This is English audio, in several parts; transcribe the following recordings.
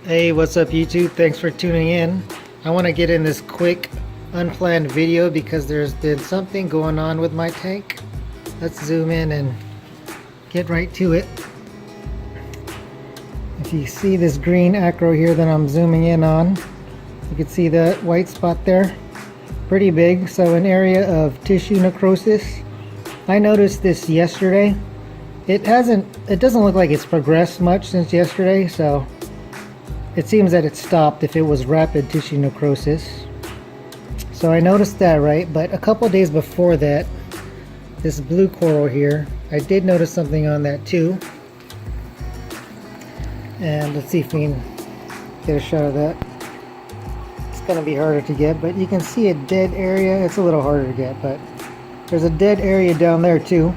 Hey, what's up YouTube? Thanks for tuning in. I want to get in this quick unplanned video because there's been something going on with my tank. Let's zoom in and get right to it. If you see this green acro here that I'm zooming in on, you can see that white spot there. Pretty big, so an area of tissue necrosis. I noticed this yesterday. It doesn't look like it's progressed much since yesterday, so it seems that it stopped if it was rapid tissue necrosis. So I noticed that, right? But a couple days before that, this blue coral here, I did notice something on that too. And let's see if we can get a shot of that. It's gonna be harder to get, but you can see a dead area. It's a little harder to get, but there's a dead area down there too.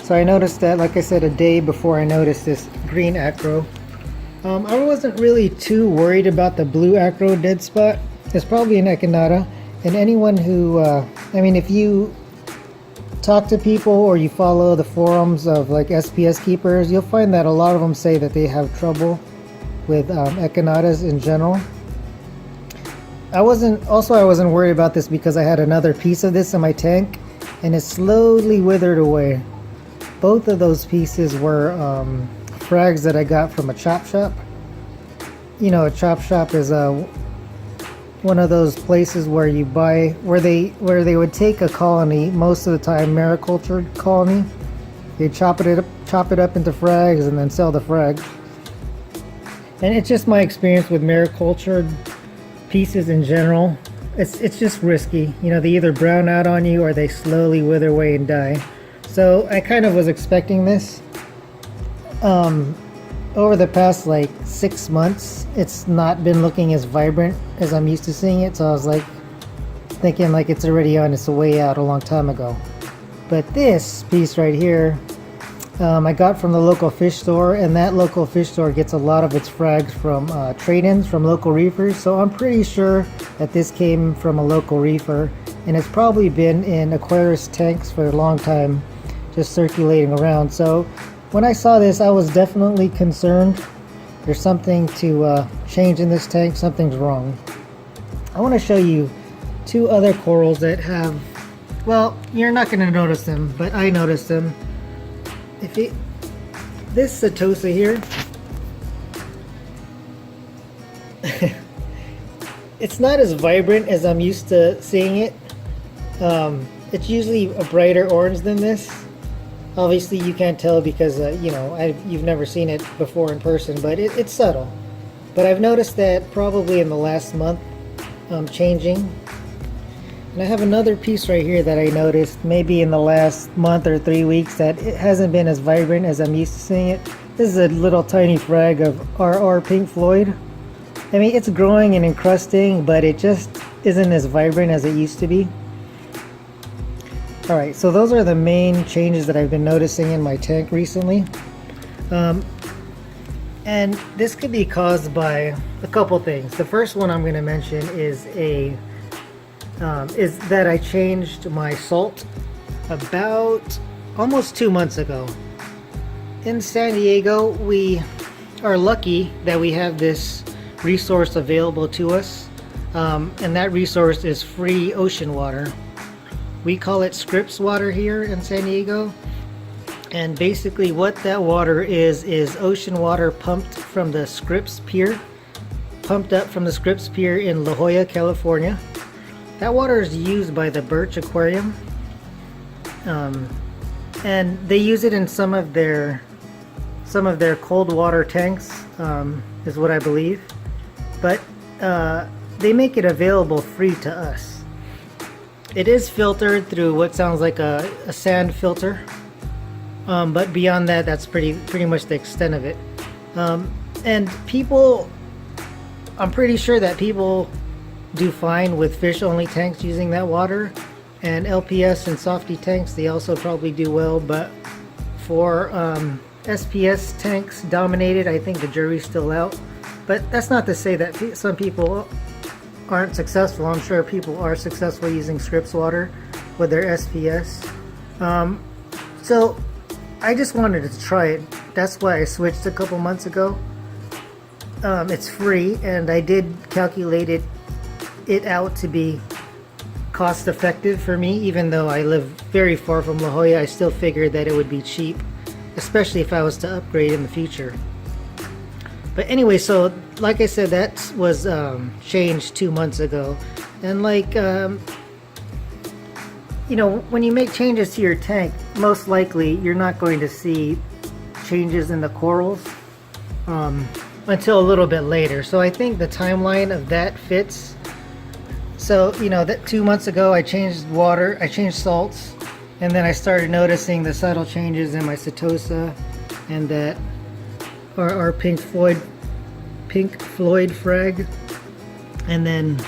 So I noticed that, like I said, a day before I noticed this green acro. I wasn't really too worried about the blue acro dead spot. It's probably an echinata, and anyone who, if you talk to people or you follow the forums of like SPS keepers, you'll find that a lot of them say that they have trouble with echinatas in general. I wasn't worried about this because I had another piece of this in my tank, and it slowly withered away. Both of those pieces were frags that I got from a chop shop. You know, a chop shop is one of those places where you buy, where they would take a colony, most of the time maricultured colony. They chop it up into frags and then sell the frags. And it's just my experience with maricultured pieces in general. It's just risky. You know, they either brown out on you or they slowly wither away and die. So I kind of was expecting this. Over the past like 6 months, it's not been looking as vibrant as I'm used to seeing it. So I was like thinking like it's already on its way out a long time ago. But this piece right here, I got from the local fish store, and that local fish store gets a lot of its frags from trade-ins from local reefers. So I'm pretty sure that this came from a local reefer, and it's probably been in Aquarius tanks for a long time, just circulating around. So when I saw this, I was definitely concerned. There's something to change in this tank. Something's wrong. I want to show you two other corals that have, well, you're not going to notice them, but I noticed them. This Setosa here, it's not as vibrant as I'm used to seeing it. It's usually a brighter orange than this. Obviously you can't tell because you've never seen it before in person, but it's subtle. But I've noticed that probably in the last month changing. And I have another piece right here that I noticed maybe in the last month or 3 weeks that it hasn't been as vibrant as I'm used to seeing it. This is a little tiny frag of RR Pink Floyd. I mean, it's growing and encrusting, but it just isn't as vibrant as it used to be. Alright, so those are the main changes that I've been noticing in my tank recently. And this could be caused by a couple things. The first one I'm going to mention is that I changed my salt about almost 2 months ago. In San Diego, we are lucky that we have this resource available to us, and that resource is free ocean water. We call it Scripps water here in San Diego, and basically what that water is ocean water pumped from the Scripps Pier, pumped up from the Scripps Pier in La Jolla, California. That water is used by the Birch Aquarium, and they use it in some of their cold water tanks, is what I believe. But they make it available free to us. It is filtered through what sounds like a sand filter, but beyond that, that's pretty much the extent of it. And people, I'm pretty sure that people do fine with fish-only tanks using that water, and LPS and softy tanks, they also probably do well. But for SPS tanks dominated, I think the jury's still out. But that's not to say that some people aren't successful. I'm sure people are successful using Scripps water with their SPS. So I just wanted to try it. That's why I switched a couple months ago. it's free, and I did calculate it out to be cost effective for me. Even though I live very far from La Jolla, I still figured that it would be cheap, especially if I was to upgrade in the future. But anyway, so like I said, that was changed 2 months ago. And like, you know, when you make changes to your tank, most likely you're not going to see changes in the corals until a little bit later. So I think the timeline of that fits. So, you know, that 2 months ago I changed water, I changed salts, and then I started noticing the subtle changes in my Setosa and that our pink Floyd frag. And then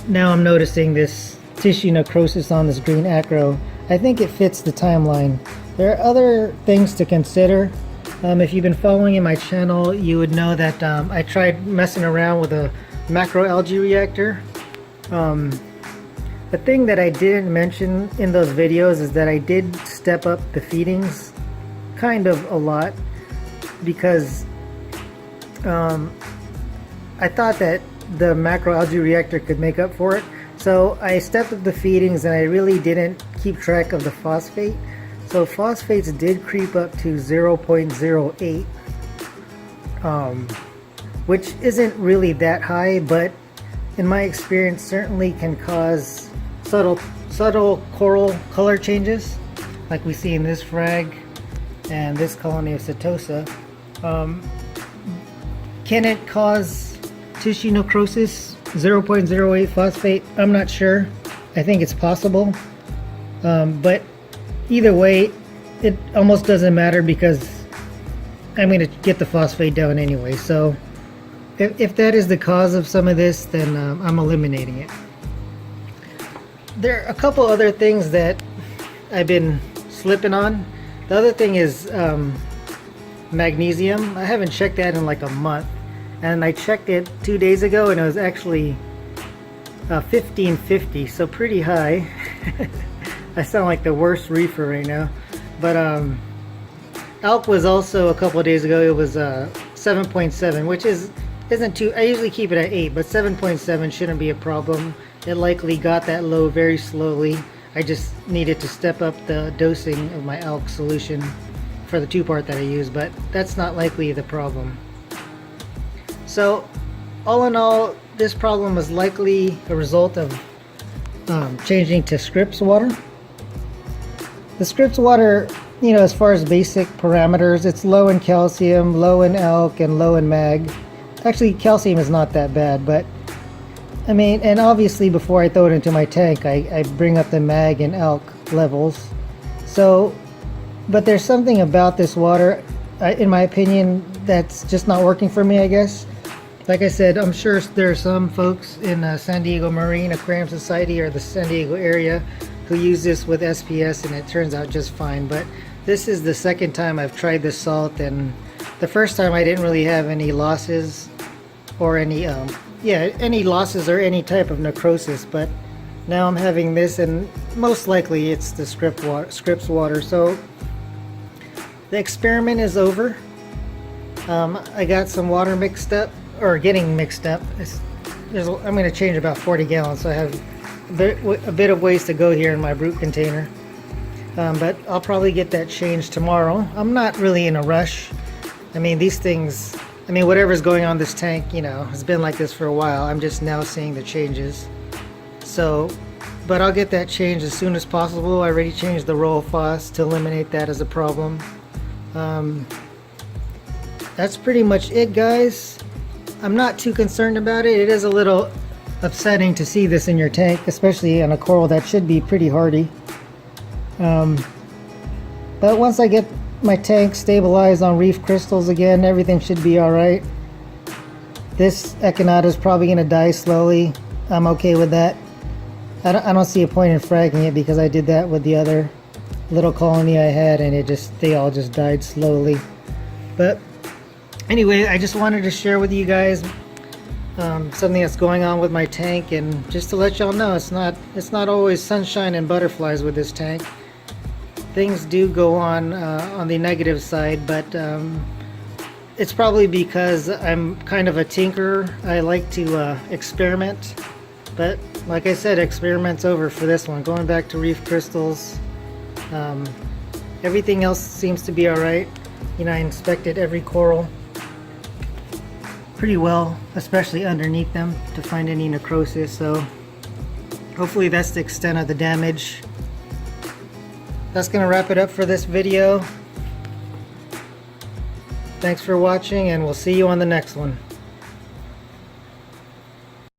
now I'm noticing this tissue necrosis on this green acro. I think it fits the timeline. There are other things to consider. If you've been following in my channel, you would know that I tried messing around with a macroalgae reactor. The thing that I didn't mention in those videos is that I did step up the feedings kind of a lot, because I thought that the macroalgae reactor could make up for it. So I stepped up the feedings, and I really didn't keep track of the phosphate. So phosphates did creep up to 0.08, which isn't really that high, but in my experience certainly can cause subtle coral color changes, like we see in this frag and this colony of Setosa. Can it cause tissue necrosis, 0.08 phosphate? I'm not sure. I think it's possible. But either way, it almost doesn't matter, because I'm going to get the phosphate down anyway. So if that is the cause of some of this, then I'm eliminating it. There are a couple other things that I've been slipping on. The other thing is magnesium. I haven't checked that in like a month, and I checked it 2 days ago, and it was actually 1550, so pretty high. I sound like the worst reefer right now. But elk was also a couple of days ago. It was 7.7, which isn't too. I usually keep it at 8, but 7.7 shouldn't be a problem. It likely got that low very slowly. I just needed to step up the dosing of my elk solution for the 2-part that I use, but that's not likely the problem. So all in all, this problem is likely a result of changing to Scripps water. The Scripps water, you know, as far as basic parameters, it's low in calcium, low in elk, and low in mag. Actually, calcium is not that bad, but I mean, and obviously before I throw it into my tank, I bring up the mag and elk levels. So, but there's something about this water, in my opinion, that's just not working for me, I guess. Like I said, I'm sure there are some folks in San Diego Marine Aquarium Society or the San Diego area who use this with SPS, and it turns out just fine. But this is the second time I've tried this salt, and the first time I didn't really have any losses or any losses or any type of necrosis, but now I'm having this, and most likely it's the Scripps water. So the experiment is over. I got some water mixed up, or getting mixed up. I'm going to change about 40 gallons, so I have a bit of ways to go here in my brute container. But I'll probably get that changed tomorrow. I'm not really in a rush. I mean, these things, I mean, whatever's going on in this tank, you know, has been like this for a while. I'm just now seeing the changes. So, but I'll get that changed as soon as possible. I already changed the roll phos to eliminate that as a problem. That's pretty much it, guys. I'm not too concerned about it. It is a little upsetting to see this in your tank, especially on a coral that should be pretty hardy. But once I get my tank stabilized on reef crystals again, everything should be alright. This Echinata is probably going to die slowly. I'm okay with that. I don't see a point in fragging it, because I did that with the other little colony I had, and they all just died slowly. But anyway, I just wanted to share with you guys something that's going on with my tank, and just to let y'all know, it's not always sunshine and butterflies with this tank. Things do go on the negative side, but it's probably because I'm kind of a tinkerer. I like to experiment, but like I said, experiment's over for this one. Going back to reef crystals, everything else seems to be alright. You know, I inspected every coral pretty well, especially underneath them, to find any necrosis, so hopefully that's the extent of the damage. That's gonna wrap it up for this video. Thanks for watching, and we'll see you on the next one.